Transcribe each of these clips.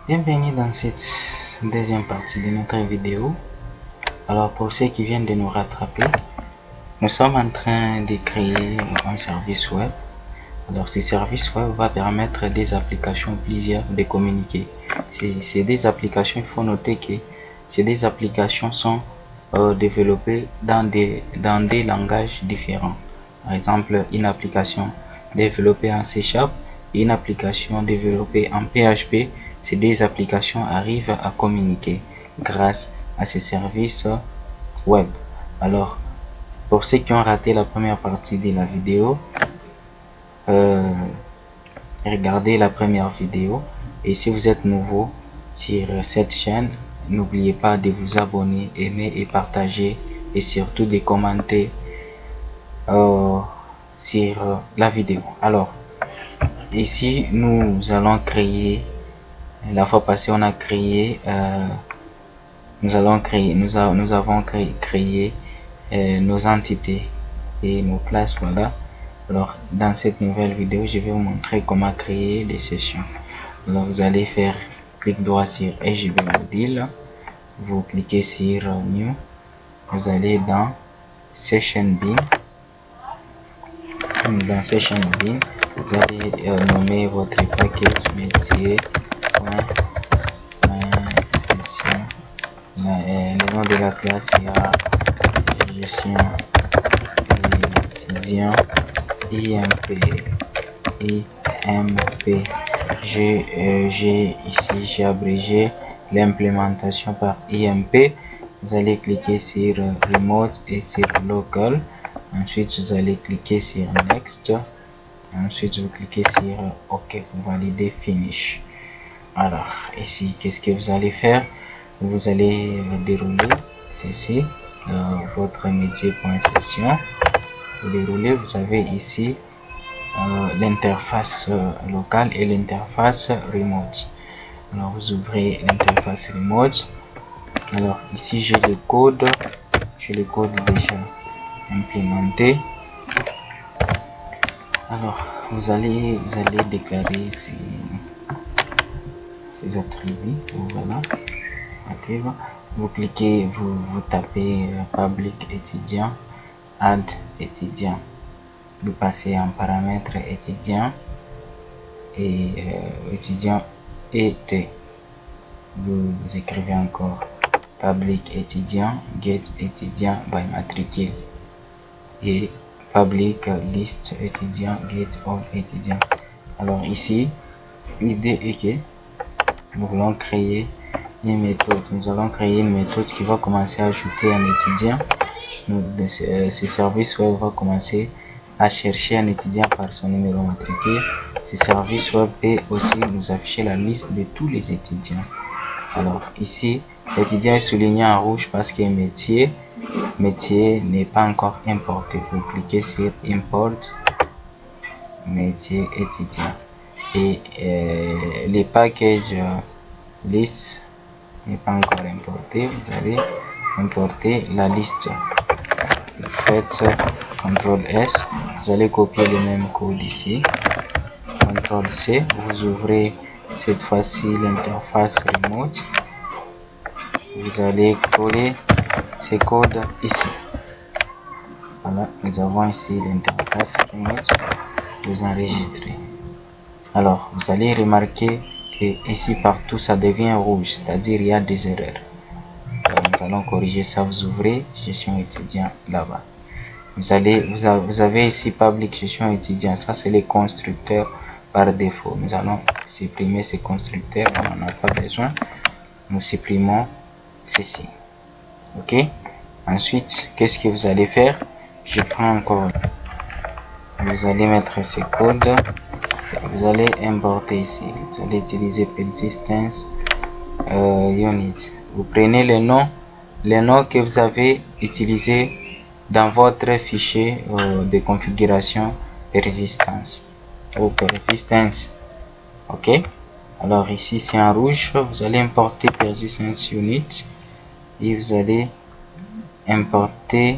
Bienvenue dans cette deuxième partie de notre vidéo. Alors pour ceux qui viennent de nous rattraper, nous sommes en train de créer un service web. Alors ce service web va permettre des applications plusieurs de communiquer. Ces des applications, il faut noter que ces des applications sont développées dans des langages différents. Par exemple, une application développée en C# et une application développée en PHP. Ces deux applications arrivent à communiquer grâce à ces services web. Alors, pour ceux qui ont raté la première partie de la vidéo, regardez la première vidéo. Et si vous êtes nouveau sur cette chaîne, n'oubliez pas de vous abonner, aimer et partager, et surtout de commenter sur la vidéo. Alors, ici, nous allons créer, la fois passée, on a créé, nous avons créé nos entités et nos classes. Voilà. Alors, dans cette nouvelle vidéo, je vais vous montrer comment créer des sessions. Alors, vous allez faire clic droit sur RGB Module, vous cliquez sur New, vous allez dans Session Bin. Dans Session Bin, vous allez nommer votre package métier. Session. Le nom de la classe sera gestion étudiant IMP. J'ai abrégé l'implémentation par IMP. Vous allez cliquer sur Remote et sur Local. Ensuite, vous allez cliquer sur Next. Ensuite, vous cliquez sur OK pour valider Finish. Alors, ici, qu'est-ce que vous allez faire? Vous allez dérouler ceci, votre métier.session. Vous déroulez, vous avez ici l'interface locale et l'interface remote. Alors, vous ouvrez l'interface remote. Alors, ici, j'ai le code déjà implémenté. Alors, vous allez déclarer ces attributs. Voilà. Vous cliquez, vous tapez public étudiant, add étudiant. Vous passez en paramètre étudiant et étudiant et vous écrivez encore public étudiant, get étudiant by matricule et public list étudiant, get all étudiant. Alors ici, l'idée est que nous voulons créer une méthode. Nous allons créer une méthode qui va commencer à ajouter un étudiant. Ce service web va commencer à chercher un étudiant par son numéro matricule. Ce service web peut aussi nous afficher la liste de tous les étudiants. Alors ici, l'étudiant est souligné en rouge parce que métier n'est pas encore importé. Vous cliquez sur Import métier étudiant et les packages list n'est pas encore importé. Vous allez importer la liste. Vous faites CTRL S, vous allez copier le même code ici. CTRL C, vous ouvrez cette fois-ci l'interface remote. Vous allez coller ces codes ici. Voilà, nous avons ici l'interface remote. Vous enregistrez. Alors, vous allez remarquer que ici partout ça devient rouge, c'est-à-dire il y a des erreurs. Alors, nous allons corriger ça. Vous ouvrez gestion étudiant là-bas. Vous avez ici public gestion étudiant. Ça c'est les constructeurs par défaut. Nous allons supprimer ces constructeurs. On n'en a pas besoin. Nous supprimons ceci. Ok. Ensuite, qu'est-ce que vous allez faire? Je prends encore. Vous allez mettre ces codes. Vous allez importer ici. Vous allez utiliser persistence unit. Vous prenez les noms que vous avez utilisés dans votre fichier de configuration persistance ou persistance. Ok. Alors ici c'est en rouge. Vous allez importer persistence unit et vous allez importer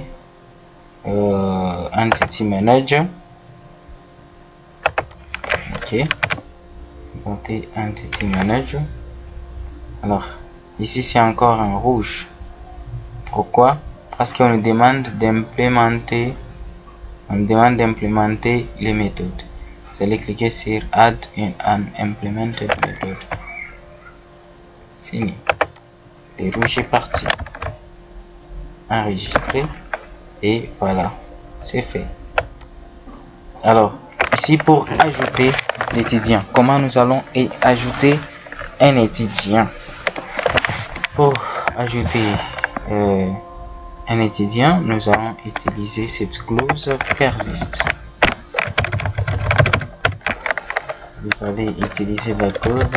entity manager. Ok. Importer entity manager. Alors, ici c'est encore en rouge. Pourquoi? Parce qu'on nous demande d'implémenter les méthodes. Vous allez cliquer sur Add an Implemented Method. Fini. Le rouge est parti. Enregistrer. Et voilà, c'est fait. Alors, ici pour ajouter l'étudiant, comment nous allons ajouter un étudiant? Pour ajouter un étudiant, nous allons utiliser cette clause persist. Vous allez utiliser la clause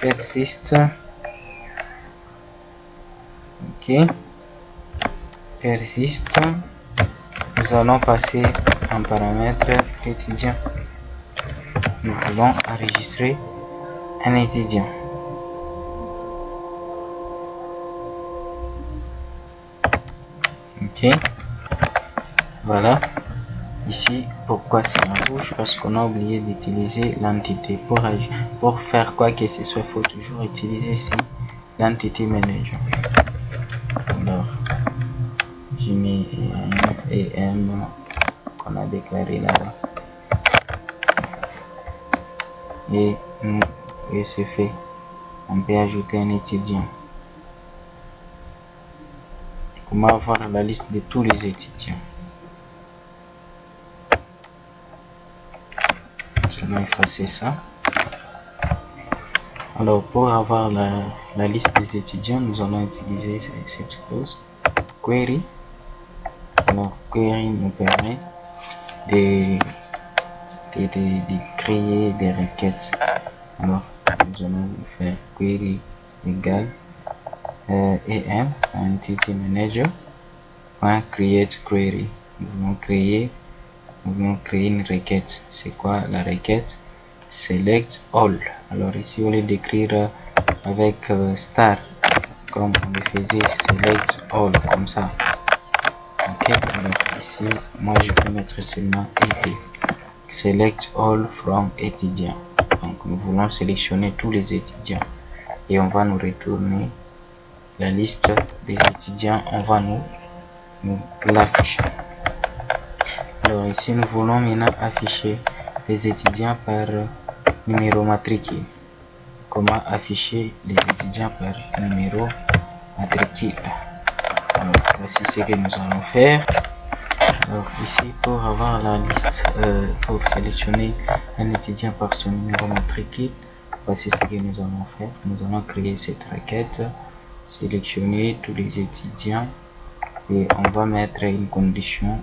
persist. Ok, persist. Nous allons passer un paramètre étudiant. Nous voulons enregistrer un étudiant. Ok, voilà. Ici, pourquoi c'est en rouge? Parce qu'on a oublié d'utiliser l'entité. Pour faire quoi que ce soit, il faut toujours utiliser ici l'entité manager. Alors, je mets EM qu'on a déclaré là-bas. Et c'est fait. On peut ajouter un étudiant. Comment avoir la liste de tous les étudiants? Seulement effacer ça. Alors, pour avoir la liste des étudiants, nous allons utiliser cette clause query. Alors, query nous permet de créer des requêtes. Alors, nous allons faire query égale em entity manager .create query. Nous voulons créer une requête. C'est quoi la requête? Select all. Alors ici, au lieu d'écrire avec star comme on le faisait, select all comme ça. Ok, alors ici, moi je peux mettre seulement ed. Select all from étudiants. Donc nous voulons sélectionner tous les étudiants et on va nous retourner la liste des étudiants. On va nous l'afficher. Alors ici, nous voulons maintenant afficher les étudiants par numéro matricule. Comment afficher les étudiants par numéro matricule? Alors, voici ce que nous allons faire. Alors ici, pour avoir la liste, pour sélectionner un étudiant par son numéro matricule, voici ce que nous allons faire. Nous allons créer cette requête, sélectionner tous les étudiants et on va mettre une condition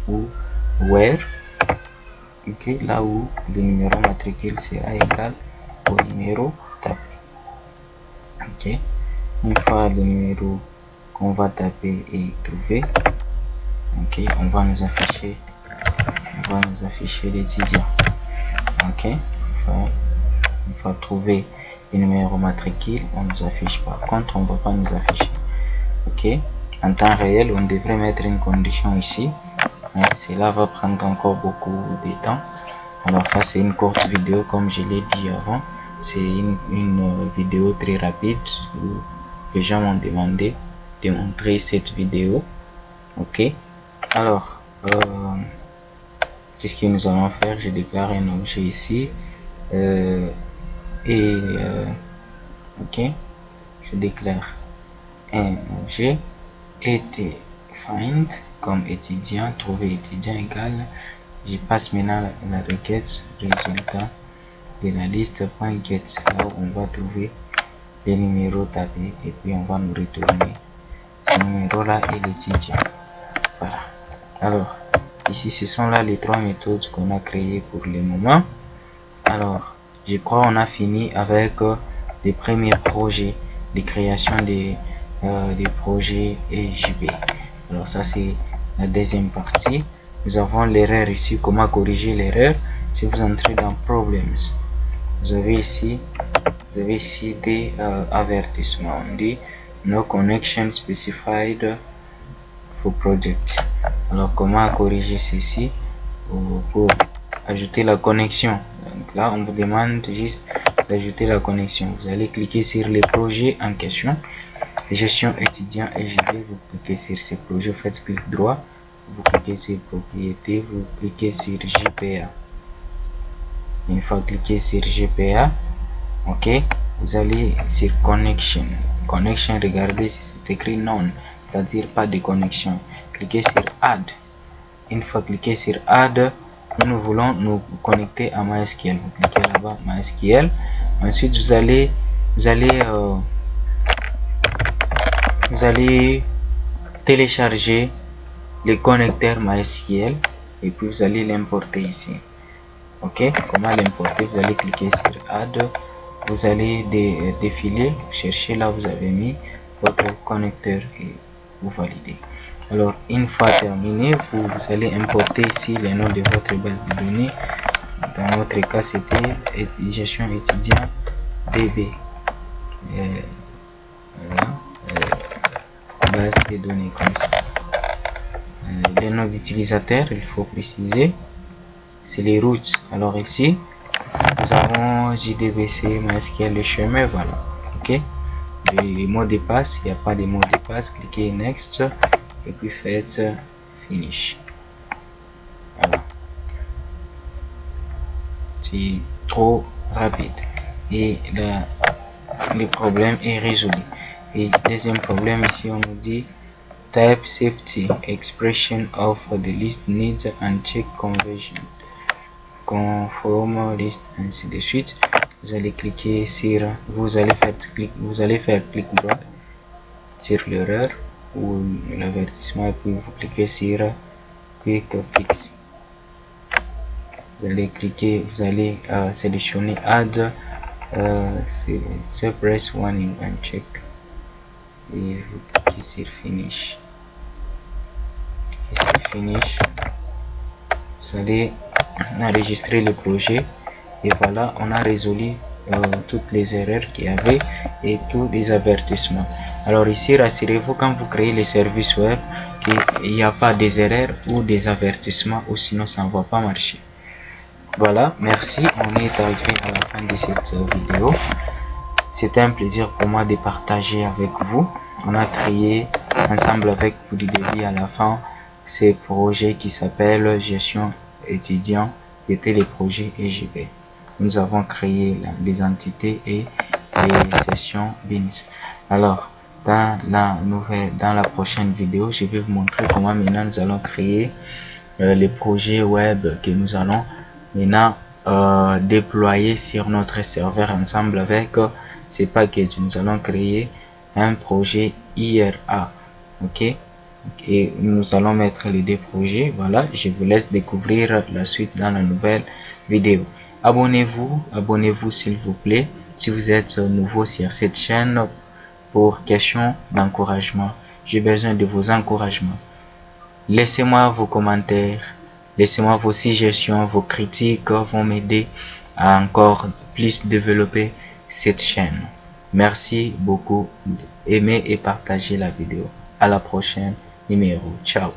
où where, ok, là où le numéro matricule sera égal au numéro tapé. Ok, une fois le numéro qu'on va taper est trouvé, ok, on va nous afficher l'étudiant. Ok, une fois trouvé le numéro matricule, on nous affiche. Par contre, on ne va pas nous afficher. Ok, en temps réel, on devrait mettre une condition ici, mais cela va prendre encore beaucoup de temps. Alors ça, c'est une courte vidéo, comme je l'ai dit avant. C'est une vidéo très rapide où les gens m'ont demandé de montrer cette vidéo. Ok, alors qu'est-ce que nous allons faire? Je déclare un objet ici ok, je déclare un objet et find comme étudiant, trouver étudiant égal, je passe maintenant la requête résultat de la liste .get, là où on va trouver les numéros tapés et puis on va nous retourner ce numéro là et l'étudiant. Voilà. Alors ici, ce sont là les trois méthodes qu'on a créées pour le moment. Alors je crois on a fini avec les premiers projets de création des projets EJB. Alors ça, c'est la deuxième partie. Nous avons l'erreur ici, comment corriger l'erreur. Si vous entrez dans Problems, vous avez ici des avertissements. On dit No connection specified for project. Alors comment corriger ceci? Pour ajouter la connexion. Donc Donc là, on vous demande juste d'ajouter la connexion. Vous allez cliquer sur les projets en question. Gestion étudiant EGB, vous cliquez sur ces projets, vous faites clic droit, vous cliquez sur propriété, vous cliquez sur GPA. Une fois cliqué sur GPA, ok, vous allez sur connection. Connection, regardez si c'est écrit non, c'est-à-dire pas de connexion. Cliquez sur add. Une fois cliqué sur add, nous voulons nous connecter à MySQL. Vous cliquez là-bas MySQL. Ensuite vous allez télécharger le connecteur MySQL et puis vous allez l'importer ici. Ok, comment l'importer? Vous allez cliquer sur add, vous allez défiler, chercher là où vous avez mis votre connecteur et vous validez. Alors une fois terminé, vous allez importer ici le nom de votre base de données. Dans notre cas c'était gestion étudiant DB. Voilà, base de données comme ça. Les noms d'utilisateurs, il faut préciser, c'est les routes. Alors ici nous avons JDBC, MySQL, le chemin, voilà. Ok, les mots de passe, il n'y a pas de mots de passe, cliquez next et puis faites finish. Voilà, c'est trop rapide et le problème est résolu. Et deuxième problème ici, on nous dit type safety expression of the list needs uncheck conversion conforme list, ainsi de suite. Vous allez cliquer sur, vous allez faire clic droit sur l'erreur ou l'avertissement et puis vous cliquez sur quick fix. Vous allez cliquer, vous allez sélectionner add suppress warning and check et vous cliquez sur finish. Vous allez enregistrer le projet et voilà, on a résolu toutes les erreurs qu'il y avait et tous les avertissements. Alors ici, rassurez-vous quand vous créez les services web qu'il n'y a pas des erreurs ou des avertissements, ou sinon ça ne va pas marcher. Voilà, merci, on est arrivé à la fin de cette vidéo. C'était un plaisir pour moi de partager avec vous. On a créé ensemble avec vous du début à la fin ces projets qui s'appellent gestion étudiant, qui étaient les projets EGB. Nous avons créé les entités et les sessions BINS. Alors dans la prochaine vidéo, je vais vous montrer comment maintenant nous allons créer les projets web que nous allons maintenant déployer sur notre serveur ensemble avec ces packages. Nous allons créer un projet IRA, ok, et nous allons mettre les deux projets. Voilà, je vous laisse découvrir la suite dans la nouvelle vidéo. Abonnez-vous s'il vous plaît si vous êtes nouveau sur cette chaîne. Pour question d'encouragement, j'ai besoin de vos encouragements. Laissez-moi vos commentaires, laissez-moi vos suggestions, vos critiques vont m'aider à encore plus développer cette chaîne. Merci beaucoup, aimez et partagez la vidéo. À la prochaine numéro. Ciao.